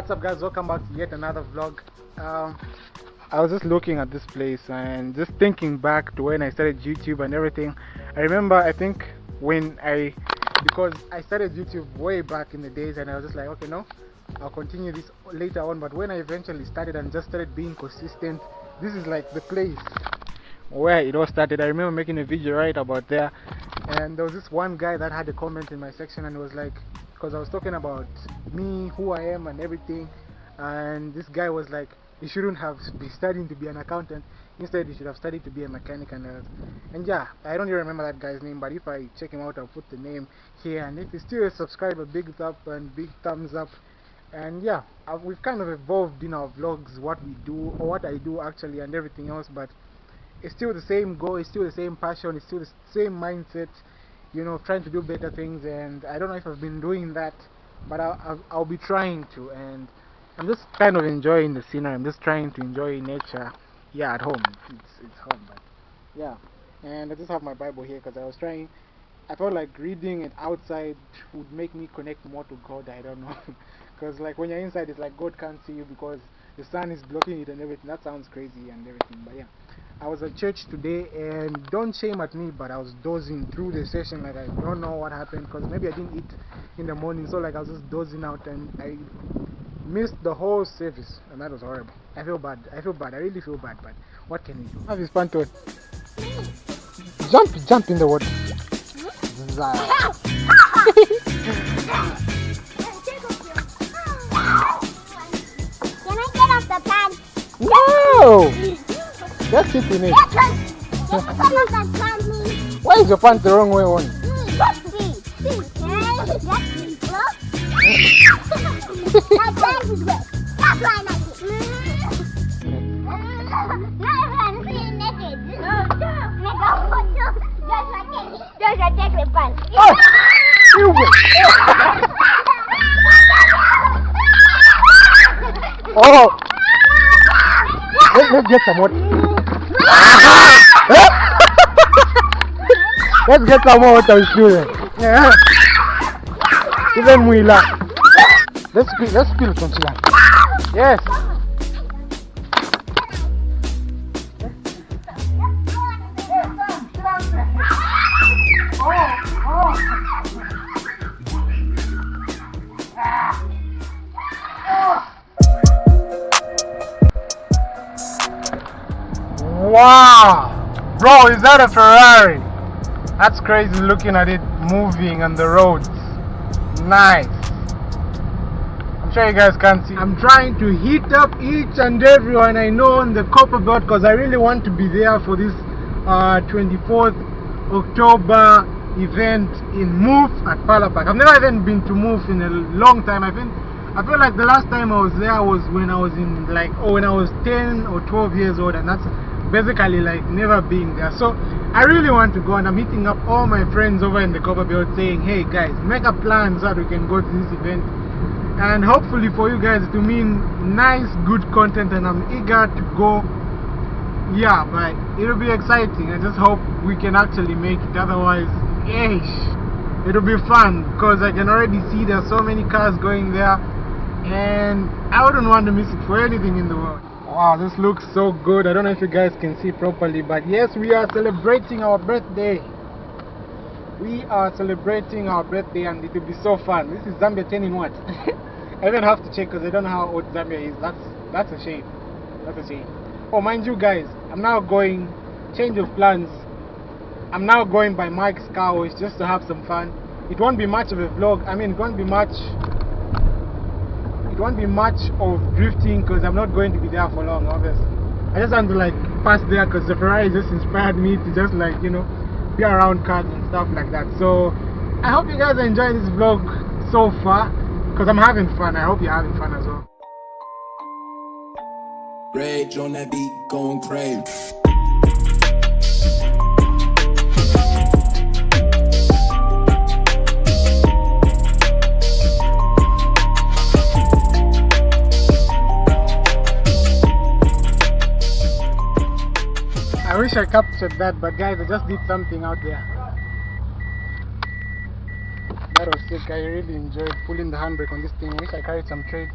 What's up, guys? Welcome back to yet another vlog. I was just looking at this place and just thinking back to when I started YouTube and everything. I remember, I think because I started YouTube way back in the days, and I was just like, okay, no, I'll continue this later on. But when I eventually started and just started being consistent, this is like the place where it all started. I remember making a video right about there, and there was this one guy that had a comment in my section, and it was like, because I was talking about me, who I am and everything, and this guy was like, you shouldn't have been studying to be an accountant, instead you should have studied to be a mechanic. And yeah, I don't even remember that guy's name, but if I check him out, I'll put the name here. And if you're still a subscriber, big thumbs up. And yeah, we've kind of evolved in our vlogs, what we do, or what I do actually, and everything else, but it's still the same goal, it's still the same passion, it's still the same mindset, you know, trying to do better things. And I don't know if I've been doing that, but I'll be trying to. And I'm just kind of enjoying the scenery. I'm just trying to enjoy nature. Yeah, at home. It's home, but yeah. And I just have my Bible here because I felt like reading it outside would make me connect more to God. I don't know. Because like when you're inside, it's like God can't see you because the sun is blocking it and everything. That sounds crazy and everything. But yeah, I was at church today, and don't shame at me, but I was dozing through the session. Like I don't know what happened, because maybe I didn't eat in the morning, so like I was just dozing out, and I missed the whole service, and that was horrible. I feel bad. I really feel bad, but what can we do? Have his pant on. Jump in the water. Can I get off the pants? No! Just sit in it. Why is your pants the wrong way on? My pants is wet. That's why I like it. Just take the pants. Oh! You wait. Oh! Let's get some water. Let's get some more water, student. Yeah. Even Muila. Let's spill some sugar. Yes. Wow, bro, is that a Ferrari? That's crazy looking at it moving on the roads. Nice. I'm sure you guys can't see. I'm trying to heat up each and everyone I know on the copper belt, because I really want to be there for this 24th October event in Moof at Pala Park. I've never even been to Moof in a long time. I feel like the last time I was there was when I was in when I was 10 or 12 years old, and that's basically like never being there. So I really want to go, and I'm hitting up all my friends over in the copper belt saying, hey guys, make a plan so that we can go to this event, and hopefully for you guys to mean nice good content, and I'm eager to go. Yeah, but it'll be exciting. I just hope we can actually make it, otherwise it'll be fun, because I can already see there's so many cars going there, and I wouldn't want to miss it for anything in the world. Wow, this looks so good. I don't know if you guys can see properly, but yes, we are celebrating our birthday. We are celebrating our birthday, and it will be so fun. This is Zambia 10 in what? I even have to check because I don't know how old Zambia is. That's a shame. That's a shame. Oh, mind you guys, I'm now going, change of plans. I'm now going by Mike's car wash just to have some fun. It won't be much of a vlog. I mean, it won't be much of drifting, because I'm not going to be there for long, obviously. I just want to like pass there because the Ferrari just inspired me to just like, you know, be around cars and stuff like that. So I hope you guys enjoy this vlog so far, because I'm having fun. I hope you're having fun as well. Rage on that beat, going crazy. I wish I captured that, but guys, I just did something out there. That was sick. I really enjoyed pulling the handbrake on this thing. I wish I carried some trade.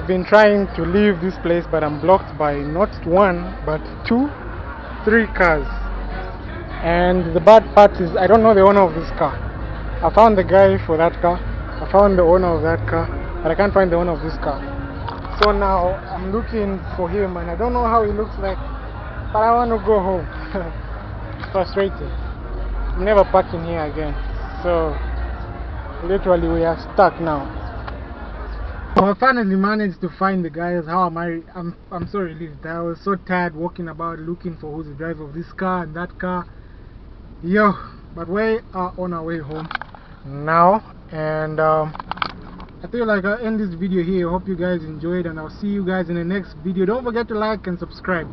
been trying to leave this place, but I'm blocked by not one but two, three cars. And the bad part is I don't know the owner of this car. I found the guy for that car, I found the owner of that car, but I can't find the owner of this car. So now I'm looking for him and I don't know how he looks like, but I want to go home. It's frustrating. I'm never parking here again. So literally we are stuck now. I finally managed to find the guys. How am I? I'm so relieved. I was so tired walking about looking for who's the driver of this car and that car. Yo, but we are on our way home now, and I feel like I'll end this video here. I hope you guys enjoyed, and I'll see you guys in the next video. Don't forget to like and subscribe.